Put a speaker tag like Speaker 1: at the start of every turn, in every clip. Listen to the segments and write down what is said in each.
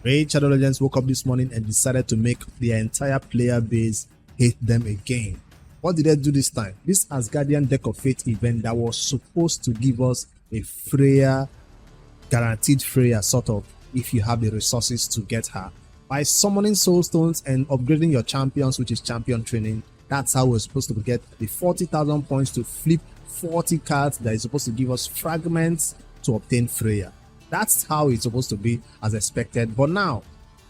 Speaker 1: Raid Shadow Legends woke up this morning and decided to make their entire player base hate them again. What did they do this time? This Asgardian Deck of Fate event that was supposed to give us a Freya, guaranteed Freya sort of, if you have the resources to get her. By summoning soulstones and upgrading your champions, which is champion training, that's how we're supposed to get the 40,000 points to flip 40 cards that is supposed to give us fragments to obtain Freya. That's how it's supposed to be as expected. But now,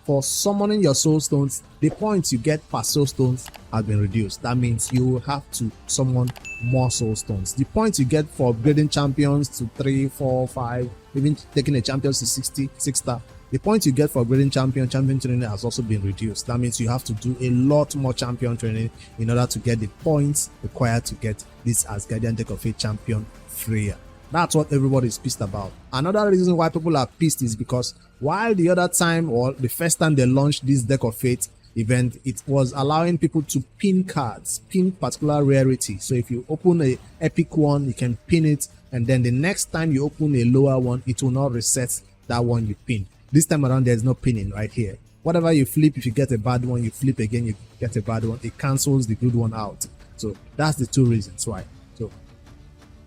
Speaker 1: for summoning your soulstones, the points you get per soulstones have been reduced. That means you will have to summon more soulstones. The points you get for upgrading champions to 3, 4, 5, even taking a champion to 60, 6 star, the points you get for upgrading champion training has also been reduced. That means you have to do a lot more champion training in order to get the points required to get this Asgardian Deck of Fate champion Freya. That's what everybody is pissed about. Another reason why people are pissed is because while the other time, or the first time they launched this Deck of Fate event, it was allowing people to pin cards, pin particular rarity. So if you open a epic one, you can pin it, and then the next time you open a lower one, it will not reset that one you pin. This time around, there's no pinning right here. Whatever you flip, if you get a bad one, you flip again, you get a bad one, it cancels the good one out. So that's the two reasons why. So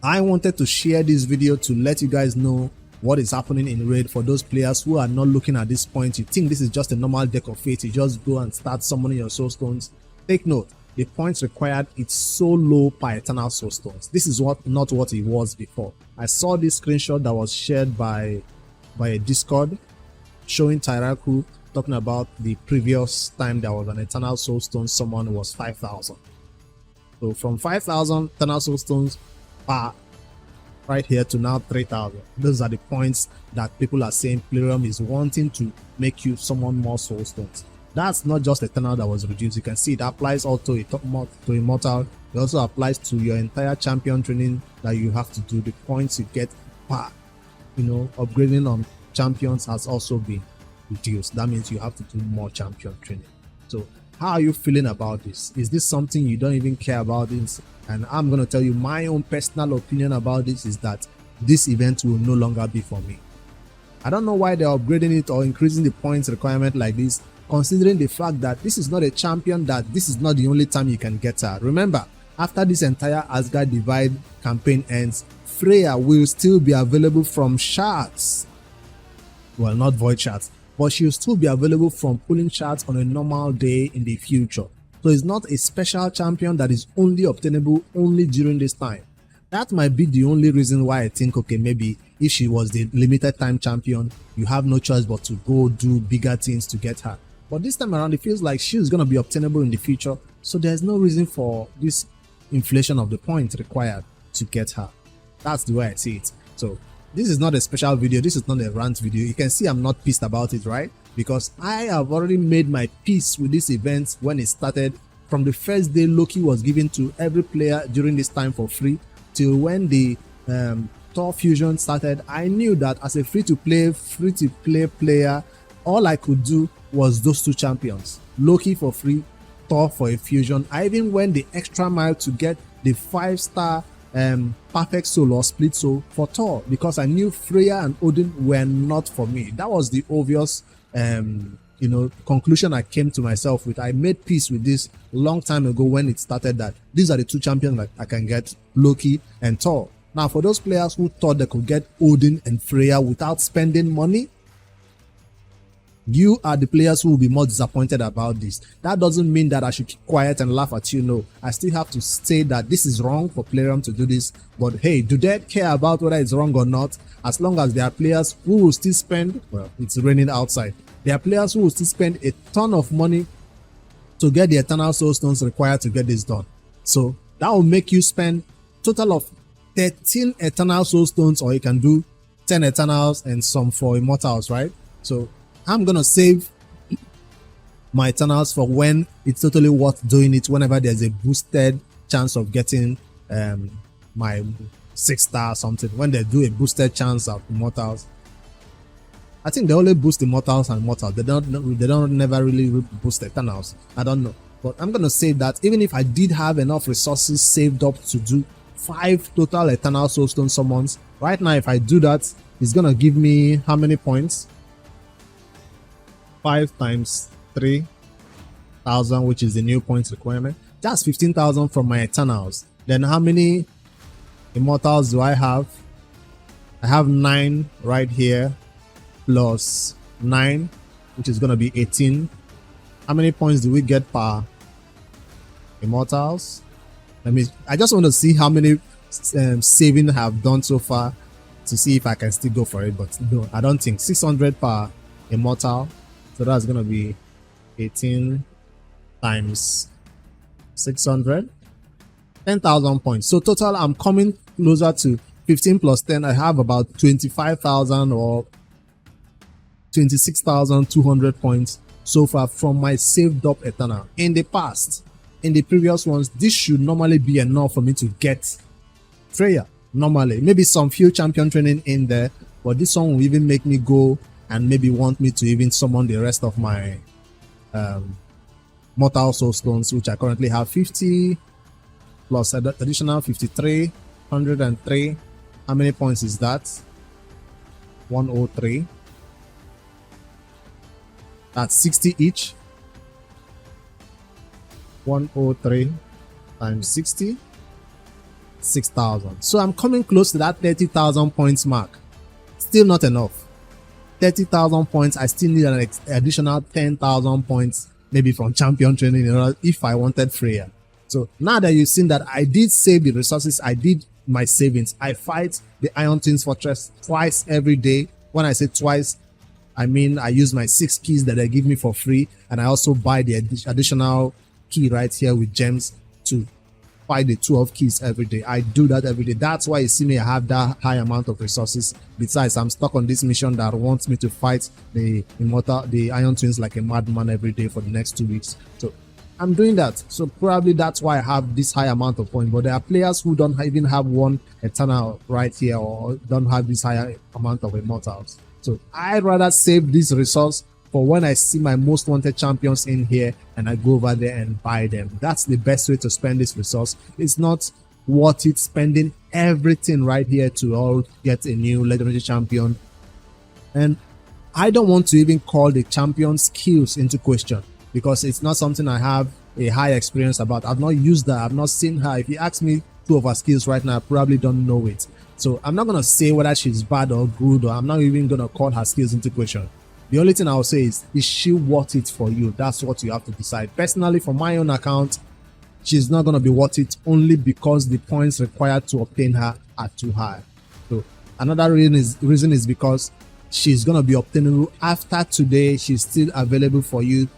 Speaker 1: I wanted to share this video to let you guys know what is happening in Raid. For those players who are not looking at this point, you think this is just a normal Deck of Fate, you just go and start summoning your soulstones. Take note, the points required, it's so low per eternal soulstones. This is not what it was before. I saw this screenshot that was shared by a Discord showing Tyraku talking about the previous time there was an eternal soulstone summon was 5,000. So from 5,000 eternal soulstones right here to now 3,000. Those are the points that people are saying Plarium is wanting to make you summon more soulstones. That's not just eternal that was reduced. You can see it applies also to immortal. It also applies to your entire champion training that you have to do. The points you get per, upgrading on champions has also been reduced. That means you have to do more champion training. So how are you feeling about this? Is this something you don't even care about this? And I'm going to tell you my own personal opinion about this is that this event will no longer be for me. I don't know why they're upgrading it or increasing the points requirement like this, considering the fact that this is not a champion, that this is not the only time you can get her. Remember, after this entire Asgard Divide campaign ends, Freya will still be available from shards. Well, not void shards, but she'll still be available from pulling shards on a normal day in the future. So it's not a special champion that is only obtainable only during this time. That might be the only reason why I think, okay, maybe if she was the limited time champion, you have no choice but to go do bigger things to get her. But this time around, it feels like she's going to be obtainable in the future. So there's no reason for this inflation of the points required to get her. That's the way I see it. So this is not a special video. This is not a rant video. You can see I'm not pissed about it, right? Because I have already made my peace with this event when it started. From the first day Loki was given to every player during this time for free, till when the Thor Fusion started, I knew that as a free-to-play player, all I could do was those two champions. Loki for free, Thor for a fusion. I even went the extra mile to get the 5-star perfect soul or split soul for Thor, because I knew Freya and Odin were not for me. That was the obvious conclusion I came to myself with. I made peace with this long time ago when it started, that these are the two champions that I can get, Loki and Thor. Now, for those players who thought they could get Odin and Freya without spending money, you are the players who will be more disappointed about this. That doesn't mean that I should keep quiet and laugh at you. No, I still have to say that this is wrong for Plarium to do this. But hey, do they care about whether it's wrong or not? As long as there are players who will still spend, well, it's raining outside. There are players who will still spend a ton of money to get the eternal soulstones required to get this done. So that will make you spend total of 13 eternal soulstones, or you can do 10 eternals and some for immortals, right? So I'm gonna save my eternals for when it's totally worth doing it, whenever there's a boosted chance of getting my 6-star something. When they do a boosted chance of immortals, I think they only boost immortals and mortals. They don't never really boost eternals. I don't know, but I'm gonna say that even if I did have enough resources saved up to do 5 total eternal soulstone summons right now, if I do that, it's gonna give me how many points? 5 times 3,000, which is the new points requirement. That's 15,000 from my Eternals. Then how many Immortals do I have? I have 9 right here, plus 9, which is going to be 18. How many points do we get per Immortals? I just want to see how many saving I have done so far to see if I can still go for it, but no, I don't think. 600 per Immortal, so that's going to be 18 times 600, 10,000 points. So total, I'm coming closer to 15 plus 10. I have about 25,000 or 26,200 points so far from my saved up Eternal. In the past, in the previous ones, this should normally be enough for me to get Freya. Normally, maybe some few champion training in there, but this one will even make me go and maybe want me to even summon the rest of my mortal soul stones, which I currently have 50 plus additional 53, 103. How many points is that? 103. That's 60 each. 103 times 60, 6,000. So I'm coming close to that 30,000 points mark. Still not enough. 30,000 points. I still need an additional 10,000 points, maybe from champion training, if I wanted Freya. So now that you've seen that I did save the resources, I did my savings. I fight the Iron Twins Fortress twice every day. When I say twice, I mean I use my 6 keys that they give me for free, and I also buy the additional key right here with gems to fight the 12 keys every day. I do that every day. That's why you see me have that high amount of resources. Besides, I'm stuck on this mission that wants me to fight the Iron Twins like a madman every day for the next 2 weeks. So I'm doing that. So probably that's why I have this high amount of points. But there are players who don't even have one Eternal right here, or don't have this higher amount of Immortals. So I'd rather save this resource for when I see my most wanted champions in here and I go over there and buy them. That's the best way to spend this resource. It's not worth it spending everything right here to all get a new legendary champion. And I don't want to even call the champion skills into question, because it's not something I have a high experience about. I've not used that. I've not seen her. If you ask me 2 of her skills right now, I probably don't know it. So I'm not going to say whether she's bad or good, or I'm not even going to call her skills into question. The only thing I'll say is she worth it for you? That's what you have to decide. Personally, for my own account, she's not going to be worth it, only because the points required to obtain her are too high. So another reason is because she's going to be obtainable after today. She's still available for you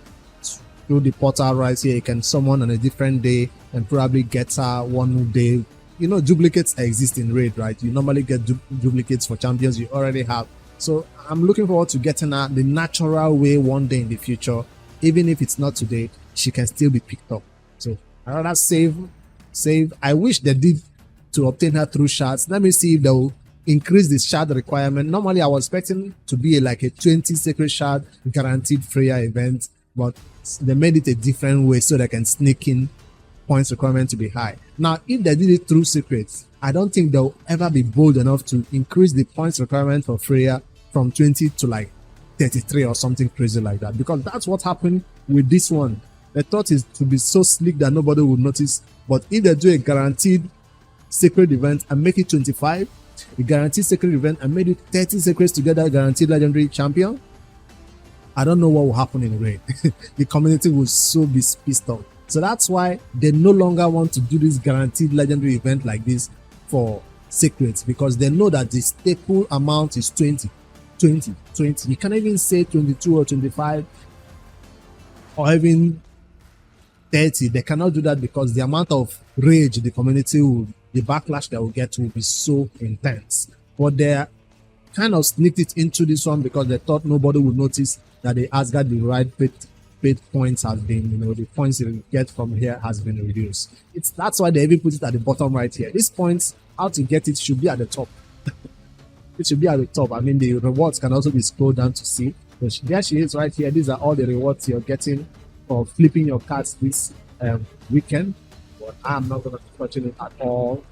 Speaker 1: through the portal right here. You can summon on a different day and probably get her one day. You know, duplicates exist in raid, right? You normally get duplicates for champions you already have. So I'm looking forward to getting her the natural way one day in the future. Even if it's not today, she can still be picked up. So I rather save. I wish they did to obtain her through shards. Let me see if they'll increase the shard requirement. Normally I was expecting to be like a 20 sacred shard guaranteed Freya event, but they made it a different way so they can sneak in points requirement to be high. Now, if they did it through secrets, I don't think they'll ever be bold enough to increase the points requirement for Freya from 20 to like 33 or something crazy like that, because that's what happened with this one. They thought it to be so slick that nobody would notice, but if they do a guaranteed sacred event and make it 25, a guaranteed sacred event and made it 30 secrets to get that guaranteed legendary champion, I don't know what will happen in raid. The community will so be pissed off. So that's why they no longer want to do this guaranteed legendary event like this for secrets, because they know that the staple amount is 20. You can't even say 22 or 25 or even 30. They cannot do that because the amount of rage the community will, the backlash they will get will be so intense. But they kind of sneaked it into this one because they thought nobody would notice that the Asgard the right fate points has been, the points you get from here has been reduced. That's why they even put it at the bottom right here. These points, how to get it should be at the top. It should be at the top. I mean, the rewards can also be scrolled down to see. But there she is right here. These are all the rewards you're getting for flipping your cards this weekend. But I'm not going to be touching it at all.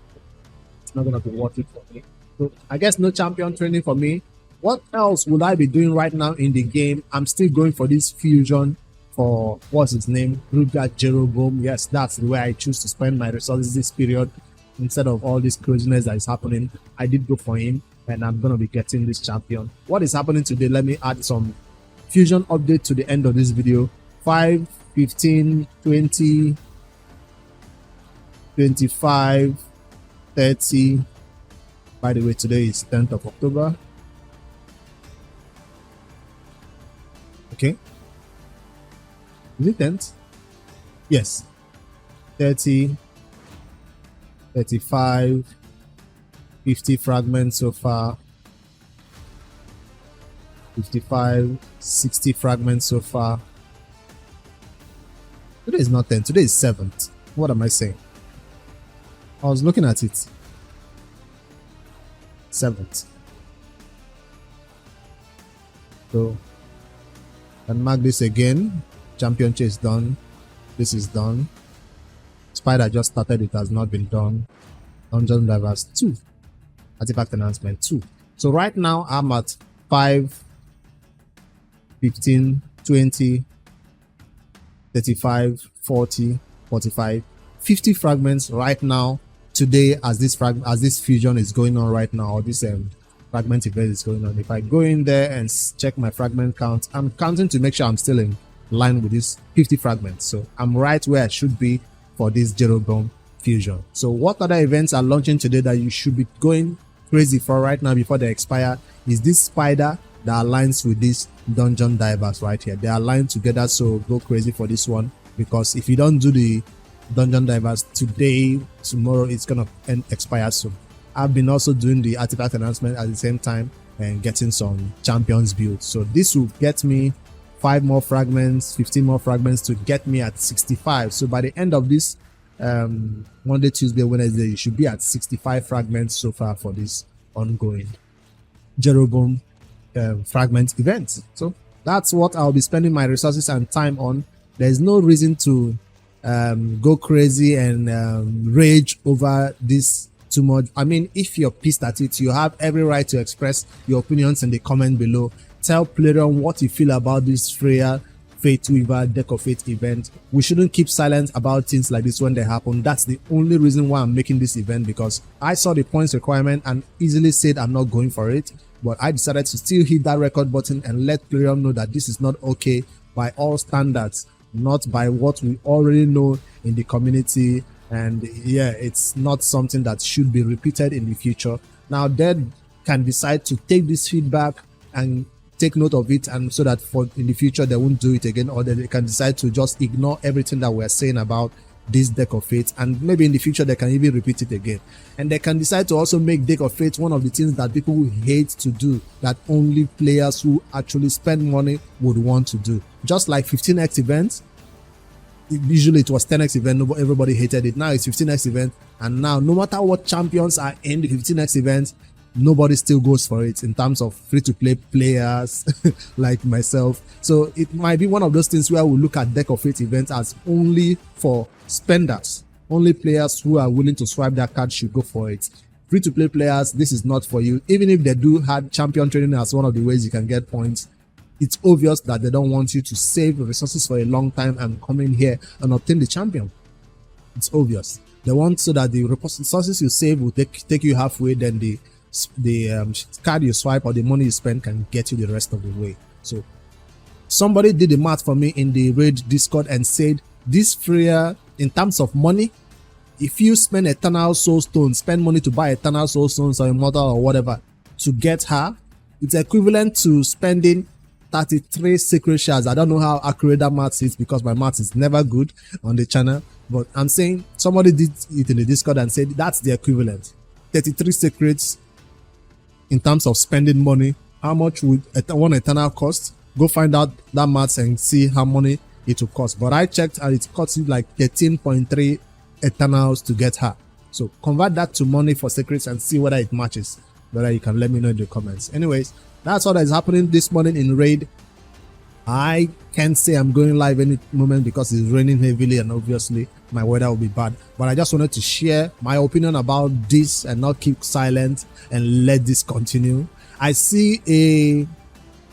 Speaker 1: It's not going to be worth it for me. So I guess no champion training for me. What else would I be doing right now in the game? I'm still going for this fusion for, what's his name, Ruga Jeroboam. Yes, that's the way I choose to spend my resources this period. Instead of all this craziness that is happening, I did go for him, and I'm going to be getting this champion. What is happening today? Let me add some fusion update to the end of this video. 5, 15, 20, 25, 30. By the way, today is 10th of October. Okay. Is it 10th? Yes. 30, 35, 50 fragments so far. 55, 60 fragments so far. Today is not 10th, today is 7th. What am I saying? I was looking at it. 7th. So, and mark this again. Champion chase done. This is done. Spider just started, it has not been done. Dungeon Divers 2. Artifact Enhancement 2. So right now I'm at 5, 15, 20, 35, 40, 45, 50 fragments right now today as this fusion is going on right now, or this fragment event is going on. If I go in there and check my fragment count, I'm counting to make sure I'm still in line with these 50 fragments. So I'm right where I should be for this Jeroboam fusion. So what other events are launching today that you should be going crazy for right now before they expire is this spider that aligns with this dungeon divers right here. They are aligned together, so go crazy for this one, because if you don't do the dungeon divers today, tomorrow it's gonna expire soon. I've been also doing the artifact announcement at the same time and getting some champions built. So this will get me 5 more fragments, 15 more fragments to get me at 65. So by the end of this Monday, Tuesday, Wednesday, you should be at 65 fragments so far for this ongoing Jeroboam fragment event. So that's what I'll be spending my resources and time on. There's no reason to go crazy and rage over this too much. I mean, if you're pissed at it, you have every right to express your opinions in the comment below. Tell Playroom what you feel about this Freya Deck of Fate event. We shouldn't keep silent about things like this when they happen. That's the only reason why I'm making this event, because I saw the points requirement and easily said I'm not going for it. But I decided to still hit that record button and let Playroom know that this is not okay by all standards, not by what we already know in the community. And yeah, it's not something that should be repeated in the future. Now they can decide to take this feedback and take note of it, and so that for in the future they won't do it again, or they can decide to just ignore everything that we're saying about this Deck of Fate, and maybe in the future they can even repeat it again. And they can decide to also make Deck of Fate one of the things that people hate to do, that only players who actually spend money would want to do. Just like 15x events, usually it was 10x event, everybody hated it. Now it's 15x event, and now no matter what champions are in the 15x event, nobody still goes for it in terms of free-to-play players like myself. So it might be one of those things where we look at Deck of Fate events as only for spenders. Only players who are willing to swipe their card should go for it. Free-to-play players, this is not for you. Even if they do have champion training as one of the ways you can get points, it's obvious that they don't want you to save resources for a long time and come in here and obtain the champion. It's obvious. They want so that the resources you save will take you halfway, then the card you swipe or the money you spend can get you the rest of the way. So somebody did the math for me in the raid Discord and said this Freya, in terms of money, if you spend eternal soulstone, spend money to buy eternal soulstones or immortal or whatever to get her, it's equivalent to spending 33 sacred shards. I don't know how accurate that math is, because my math is never good on the channel, but I'm saying somebody did it in the Discord and said that's the equivalent. 33 secrets in terms of spending money. How much would one eternal cost? Go find out that maths and see how money it will cost. But I checked and it costs you like 13.3 eternals to get her. So convert that to money for secrets and see whether it matches. Whether you can let me know in the comments. Anyways, that's what is happening this morning in raid. I can't say I'm going live any moment because it's raining heavily and obviously my weather will be bad, but I just wanted to share my opinion about this and not keep silent and let this continue. I see a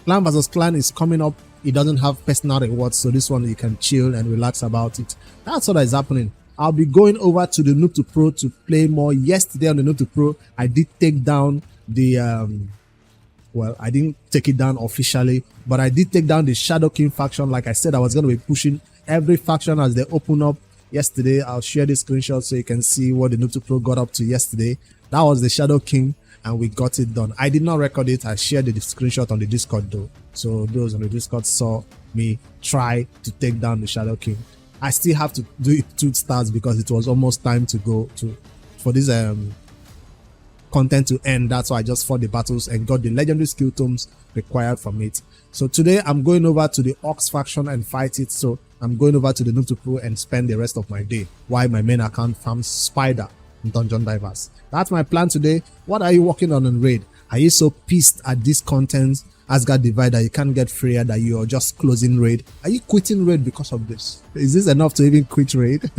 Speaker 1: clan versus clan is coming up. It doesn't have personal rewards, so this one you can chill and relax about it. That's what is happening. I'll be going over to the Noob to Pro to play more. Yesterday on the Noob to Pro, I did take down the well, I didn't take it down officially, but I did take down the Shadow King faction. Like I said, I was going to be pushing every faction as they open up yesterday. I'll share this screenshot so you can see what the Noob to Pro got up to yesterday. That was the Shadow King, and we got it done. I did not record it. I shared the screenshot on the Discord though, so those on the Discord saw me try to take down the Shadow King. I still have to do it 2 stars because it was almost time to go for this content to end. That's why I just fought the battles and got the legendary skill tomes required from it. So today I'm going over to the Ox faction and fight it. So I'm going over to the Noob to Pro and spend the rest of my day while my main account farms Spider in Dungeon Divers. That's my plan today. What are you working on in raid? Are you so pissed at this content Asgard Divide that you can't get Freya that you are just closing raid? Are you quitting raid because of this? Is this enough to even quit raid?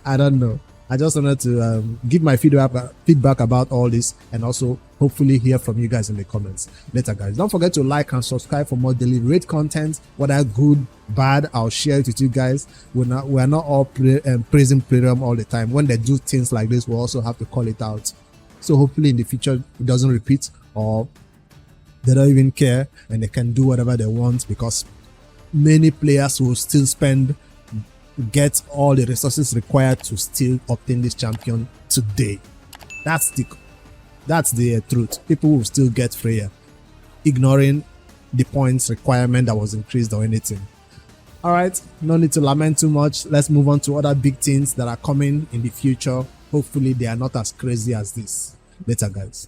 Speaker 1: I don't know. I just wanted to give my feedback about all this and also hopefully hear from you guys in the comments later, guys. Don't forget to like and subscribe for more daily raid content, whether good, bad. I'll share it with you guys. We're not all praising Premium all the time. When they do things like this, we'll also have to call it out. So hopefully in the future it doesn't repeat, or they don't even care and they can do whatever they want, because many players will still get all the resources required to still obtain this champion today. That's the truth. People will still get Freya, ignoring the points requirement that was increased or anything. All right, no need to lament too much. Let's move on to other big things that are coming in the future. Hopefully they are not as crazy as this. Later, guys.